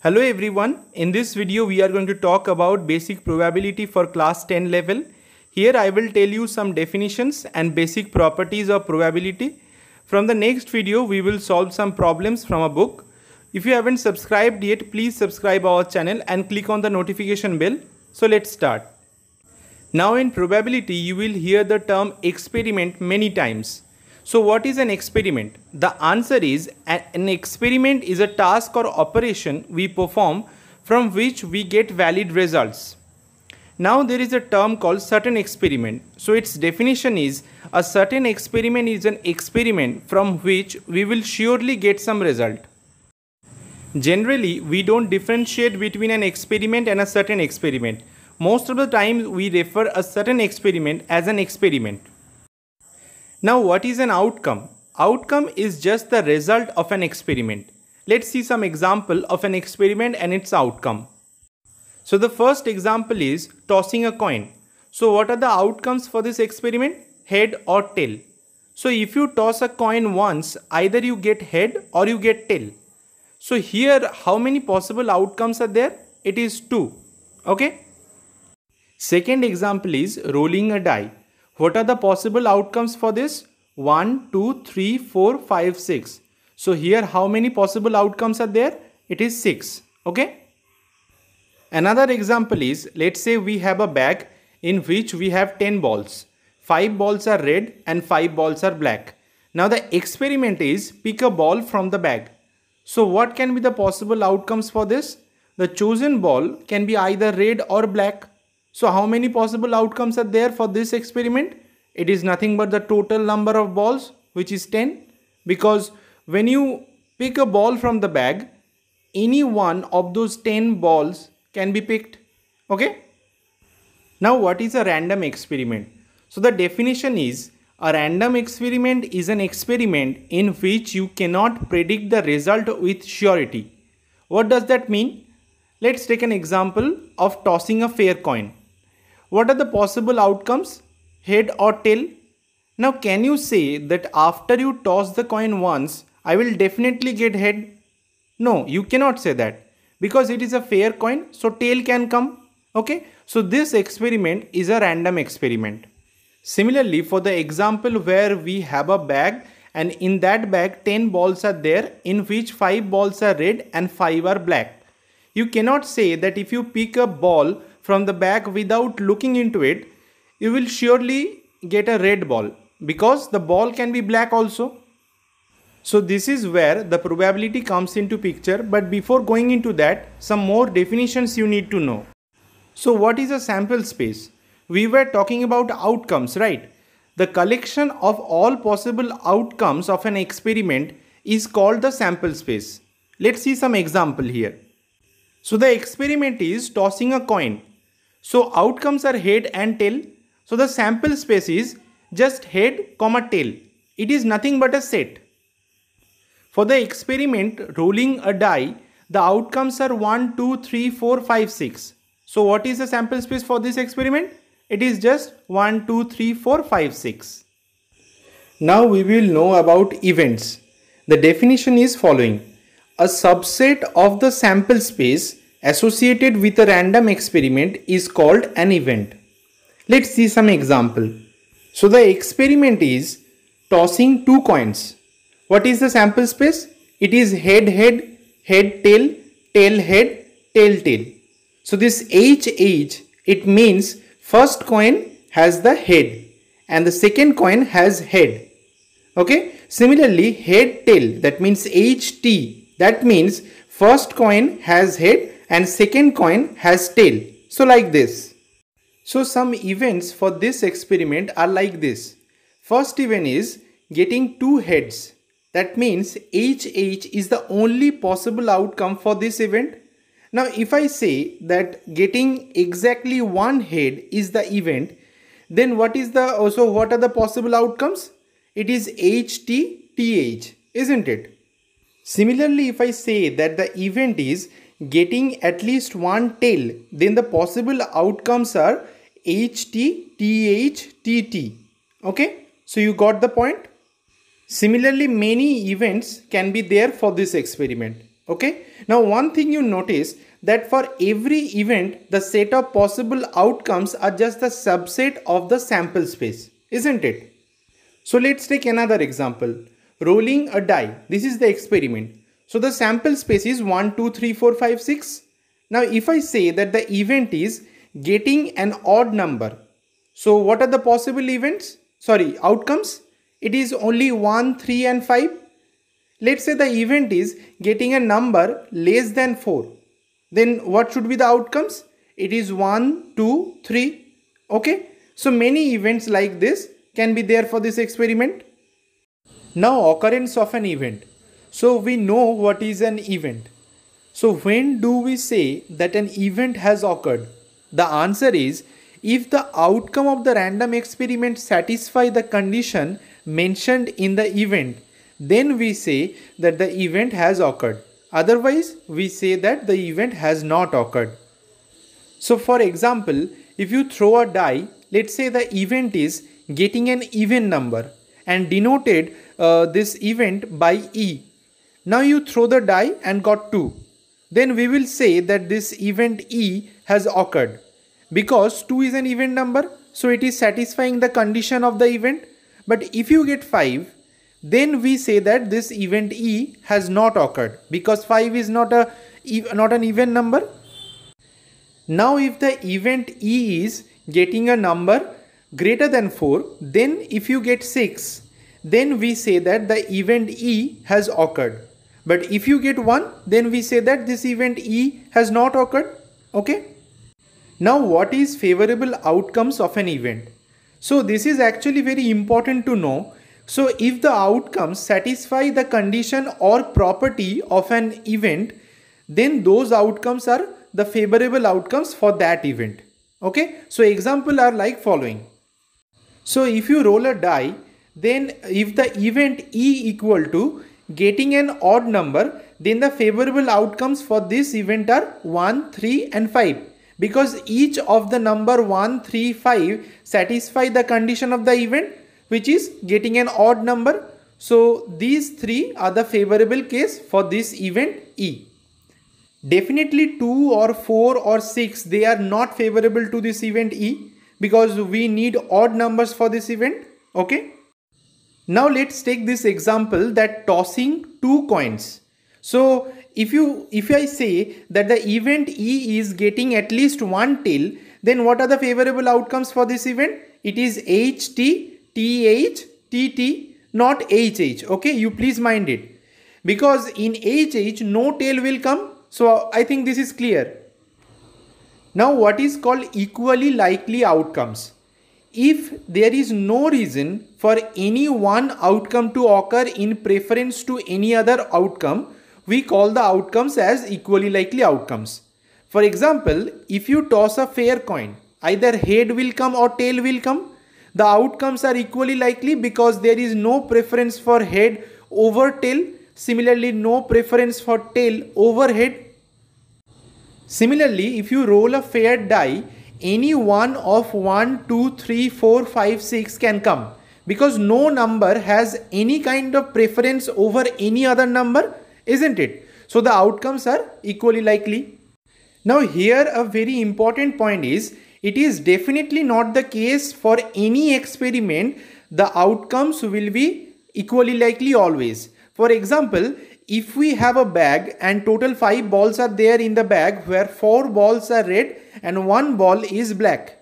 Hello everyone, in this video we are going to talk about basic probability for class 10 level. Here I will tell you some definitions and basic properties of probability. From the next video we will solve some problems from a book. If you haven't subscribed yet, please subscribe our channel and click on the notification bell. So let's start. Now in probability you will hear the term experiment many times. So what is an experiment? The answer is an experiment is a task or operation we perform from which we get valid results. Now there is a term called certain experiment. So its definition is a certain experiment is an experiment from which we will surely get some result. Generally, we don't differentiate between an experiment and a certain experiment. Most of the time we refer a certain experiment as an experiment. Now what is an outcome? Outcome is just the result of an experiment. Let's see some example of an experiment and its outcome. So the first example is tossing a coin. So what are the outcomes for this experiment? Head or tail. So if you toss a coin once, either you get head or you get tail. So here how many possible outcomes are there? It is 2. Okay. Second example is rolling a die. What are the possible outcomes for this? 1, 2, 3, 4, 5, 6. So here how many possible outcomes are there? It is 6. Okay. Another example is, let's say we have a bag in which we have 10 balls. 5 balls are red and 5 balls are black. Now the experiment is pick a ball from the bag. So what can be the possible outcomes for this? The chosen ball can be either red or black. So how many possible outcomes are there for this experiment? It is nothing but the total number of balls, which is 10. Because when you pick a ball from the bag, any one of those 10 balls can be picked. Okay. Now what is a random experiment? So the definition is a random experiment is an experiment in which you cannot predict the result with surety. What does that mean? Let's take an example of tossing a fair coin. What are the possible outcomes? Head or tail? Now can you say that after you toss the coin once, I will definitely get head? No, you cannot say that because it is a fair coin, so tail can come. Okay, so this experiment is a random experiment. Similarly, for the example where we have a bag and in that bag 10 balls are there in which 5 balls are red and 5 are black. You cannot say that if you pick a ball from the bag without looking into it, you will surely get a red ball because the ball can be black also. So this is where the probability comes into picture, but before going into that, some more definitions you need to know. So what is a sample space? We were talking about outcomes, right? The collection of all possible outcomes of an experiment is called the sample space. Let's see some example here. So the experiment is tossing a coin. So outcomes are head and tail. So the sample space is just head, tail. It is nothing but a set. For the experiment rolling a die, the outcomes are 1, 2, 3, 4, 5, 6. So what is the sample space for this experiment? It is just 1, 2, 3, 4, 5, 6. Now we will know about events. The definition is following. A subset of the sample space associated with a random experiment is called an event. Let's see some example. So the experiment is tossing 2 coins. What is the sample space? It is head head, head tail, tail head, tail tail. So this HH, it means first coin has the head and the second coin has head. Okay. Similarly, head tail, that means HT, that means first coin has head and second coin has tail. So like this. So some events for this experiment are like this. First event is getting 2 heads. That means HH is the only possible outcome for this event. Now if I say that getting exactly 1 head is the event, then what are the possible outcomes? It is HT, TH, isn't it? Similarly, if I say that the event is getting at least 1 tail, then the possible outcomes are HT, TH, TT. Okay, so you got the point. Similarly, many events can be there for this experiment. Okay. Now one thing you notice that for every event, the set of possible outcomes are just the subset of the sample space, isn't it? So let's take another example. Rolling a die. This is the experiment. So the sample space is 1, 2, 3, 4, 5, 6. Now if I say that the event is getting an odd number. So what are the possible outcomes? It is only 1, 3 and 5. Let's say the event is getting a number less than 4. Then what should be the outcomes? It is 1, 2, 3. Okay. So many events like this can be there for this experiment. Now occurrence of an event. So we know what is an event. So when do we say that an event has occurred? The answer is if the outcome of the random experiment satisfy the condition mentioned in the event, then we say that the event has occurred. Otherwise, we say that the event has not occurred. So for example, if you throw a die, let's say the event is getting an even number and denoted this event by E. Now you throw the die and got 2. Then we will say that this event E has occurred. Because 2 is an even number, so it is satisfying the condition of the event. But if you get 5, then we say that this event E has not occurred because 5 is not an even number. Now if the event E is getting a number greater than 4, then if you get 6, then we say that the event E has occurred. But if you get 1, then we say that this event E has not occurred. Okay. Now what is favorable outcomes of an event? So this is actually very important to know. So if the outcomes satisfy the condition or property of an event, then those outcomes are the favorable outcomes for that event. Okay. So example are like following. So if you roll a die, then if the event E equal to getting an odd number, then the favorable outcomes for this event are 1, 3 and 5. Because each of the number 1, 3, 5 satisfy the condition of the event, which is getting an odd number. So these 3 are the favorable case for this event E. Definitely 2 or 4 or 6, they are not favorable to this event E because we need odd numbers for this event. Okay. Now let's take this example that tossing 2 coins. So if I say that the event E is getting at least 1 tail, then what are the favorable outcomes for this event? It is HT, TH, TT, not HH. Okay, you please mind it. Because in HH no tail will come. So I think this is clear. Now what is called equally likely outcomes? If there is no reason for any one outcome to occur in preference to any other outcome, we call the outcomes as equally likely outcomes. For example, if you toss a fair coin, either head will come or tail will come. The outcomes are equally likely because there is no preference for head over tail. Similarly, no preference for tail over head. Similarly, if you roll a fair die, any one of 1, 2, 3, 4, 5, 6 can come because no number has any kind of preference over any other number, isn't it? So the outcomes are equally likely. Now here a very important point is, it is definitely not the case for any experiment the outcomes will be equally likely always. For example, if we have a bag and total 5 balls are there in the bag where 4 balls are red and 1 ball is black.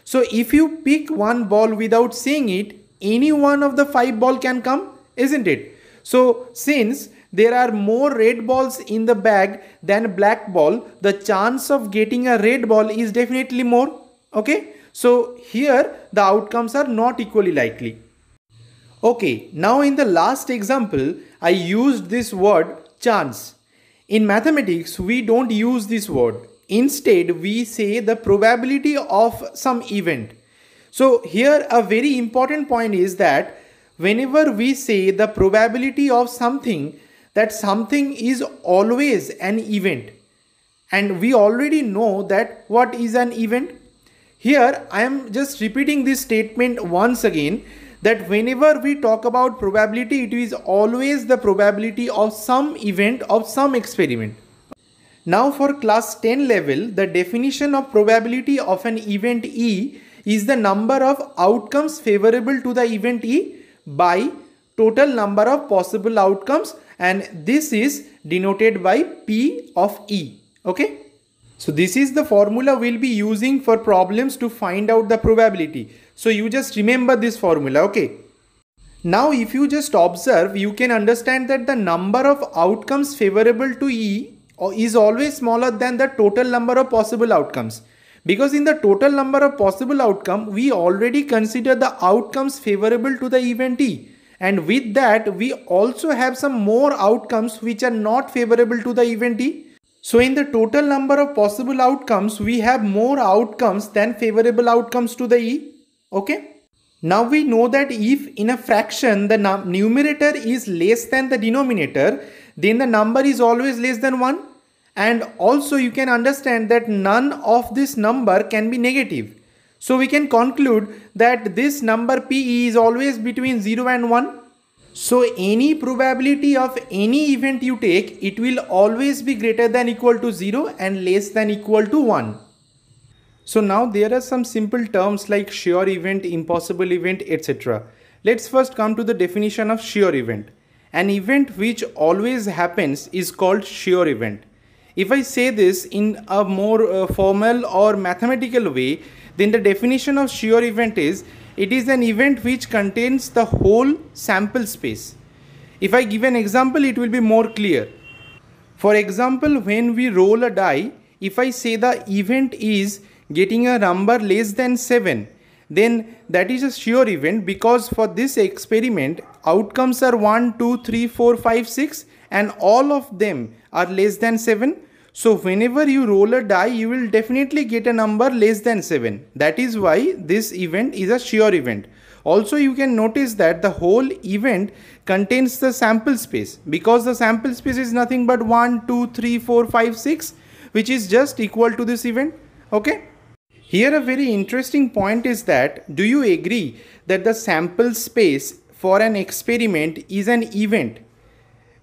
So if you pick one ball without seeing it, any one of the 5 ball can come, isn't it? So since there are more red balls in the bag than black ball, the chance of getting a red ball is definitely more. Okay. So here the outcomes are not equally likely. Okay, now in the last example, I used this word chance. In mathematics, we don't use this word. Instead, we say the probability of some event. So here a very important point is that whenever we say the probability of something, that something is always an event. And we already know that what is an event. Here I am just repeating this statement once again, that whenever we talk about probability, it is always the probability of some event, of some experiment. Now for class 10 level, the definition of probability of an event E is the number of outcomes favorable to the event E by total number of possible outcomes, and this is denoted by P of E. Okay. So this is the formula we'll be using for problems to find out the probability. So you just remember this formula. Okay. Now if you just observe, you can understand that the number of outcomes favorable to E is always smaller than the total number of possible outcomes. Because in the total number of possible outcome, we already consider the outcomes favorable to the event E. And with that, we also have some more outcomes which are not favorable to the event E. So in the total number of possible outcomes, we have more outcomes than favorable outcomes to the E. Okay. Now we know that if in a fraction the numerator is less than the denominator, then the number is always less than 1. And also you can understand that none of this number can be negative. So we can conclude that this number P is always between 0 and 1. So any probability of any event you take, it will always be greater than equal to 0 and less than equal to 1. So now there are some simple terms like sure event, impossible event, etc. Let's first come to the definition of sure event. An event which always happens is called sure event. If I say this in a more formal or mathematical way, then the definition of sure event is, it is an event which contains the whole sample space. If I give an example, it will be more clear. For example, when we roll a die, if I say the event is getting a number less than 7, then that is a sure event, because for this experiment, outcomes are 1, 2, 3, 4, 5, 6 and all of them are less than 7. So whenever you roll a die, you will definitely get a number less than 7. That is why this event is a sure event. Also you can notice that the whole event contains the sample space, because the sample space is nothing but 1, 2, 3, 4, 5, 6, which is just equal to this event. Okay. Here a very interesting point is that, do you agree that the sample space for an experiment is an event?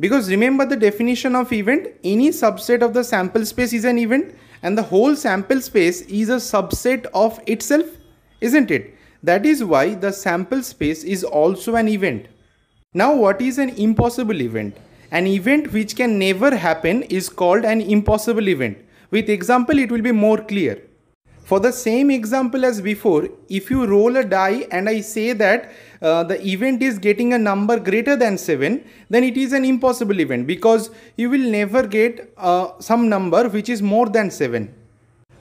Because remember the definition of event, any subset of the sample space is an event, and the whole sample space is a subset of itself, isn't it? That is why the sample space is also an event. Now what is an impossible event? An event which can never happen is called an impossible event. With example it will be more clear. For the same example as before, if you roll a die and I say that the event is getting a number greater than 7, then it is an impossible event, because you will never get some number which is more than 7.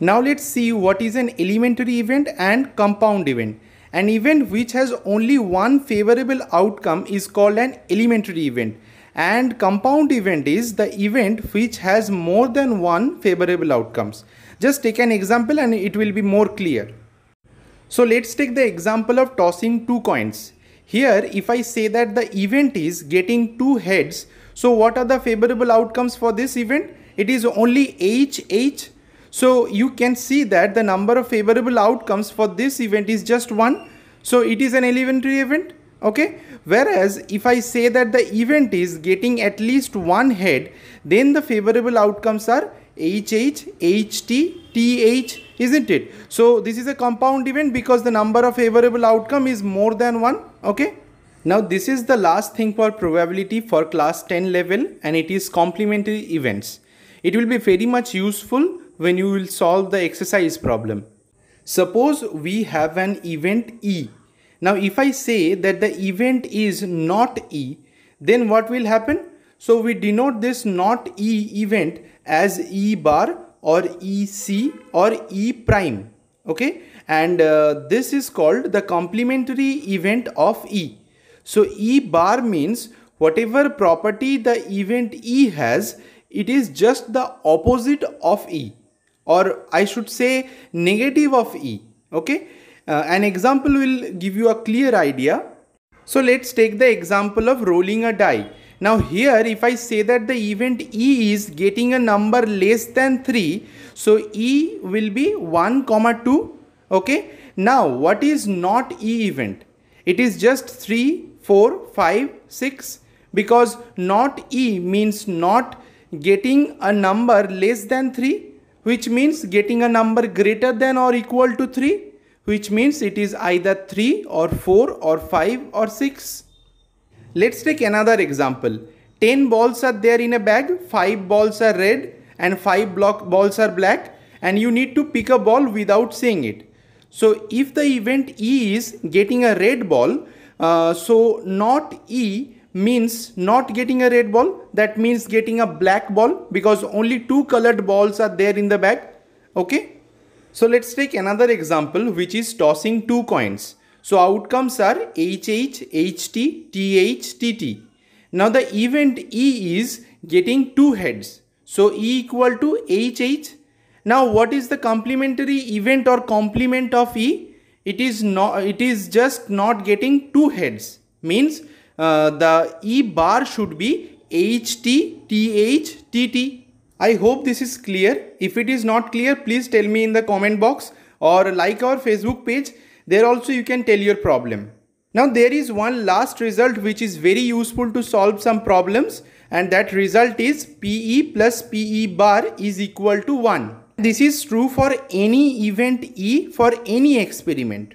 Now let's see what is an elementary event and compound event. An event which has only one favorable outcome is called an elementary event, and compound event is the event which has more than one favorable outcomes. Just take an example and it will be more clear. So let's take the example of tossing two coins. Here if I say that the event is getting 2 heads, so what are the favorable outcomes for this event? It is only H. So you can see that the number of favorable outcomes for this event is just 1. So it is an elementary event. Okay. Whereas if I say that the event is getting at least 1 head, then the favorable outcomes are HH, HT, TH, isn't it? So this is a compound event because the number of favorable outcome is more than 1. Okay. Now this is the last thing for probability for class 10 level, and it is complementary events. It will be very much useful when you will solve the exercise problem. Suppose we have an event E. Now if I say that the event is not E, then what will happen? So we denote this not E event as E bar or EC or E prime. Okay, and this is called the complementary event of E. So E bar means whatever property the event E has, it is just the opposite of E, or I should say negative of E. Okay, an example will give you a clear idea. So let's take the example of rolling a die. Now here if I say that the event E is getting a number less than 3, so E will be 1, 2. Okay. Now what is not E event? It is just 3, 4, 5, 6 because not E means not getting a number less than 3, which means getting a number greater than or equal to 3, which means it is either 3 or 4 or 5 or 6. Let's take another example. 10 balls are there in a bag, 5 balls are red and 5 balls are black, and you need to pick a ball without seeing it. So if the event E is getting a red ball, so not E means not getting a red ball, that means getting a black ball because only 2 colored balls are there in the bag. Okay. So let's take another example, which is tossing 2 coins. So outcomes are HH, HT, TH, TT. Now the event E is getting 2 heads. So E equal to HH. Now what is the complementary event or complement of E? It is just not getting 2 heads. Means the E bar should be HT, TH, TT. I hope this is clear. If it is not clear, please tell me in the comment box or like our Facebook page. There also you can tell your problem. Now there is one last result which is very useful to solve some problems, and that result is PE plus PE bar is equal to 1. This is true for any event E for any experiment.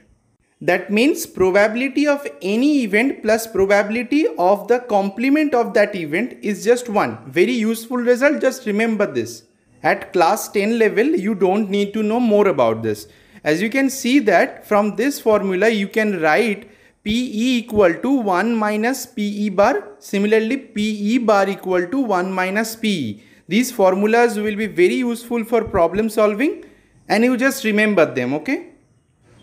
That means probability of any event plus probability of the complement of that event is just 1. Very useful result, just remember this. At class 10 level, you don't need to know more about this. As you can see that from this formula, you can write PE equal to 1 minus PE bar. Similarly, PE bar equal to 1 minus PE. These formulas will be very useful for problem solving, and you just remember them, okay?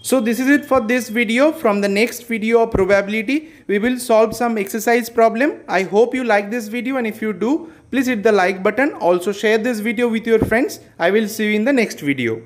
So this is it for this video. From the next video of probability, we will solve some exercise problem. I hope you like this video, and if you do, please hit the like button. Also share this video with your friends. I will see you in the next video.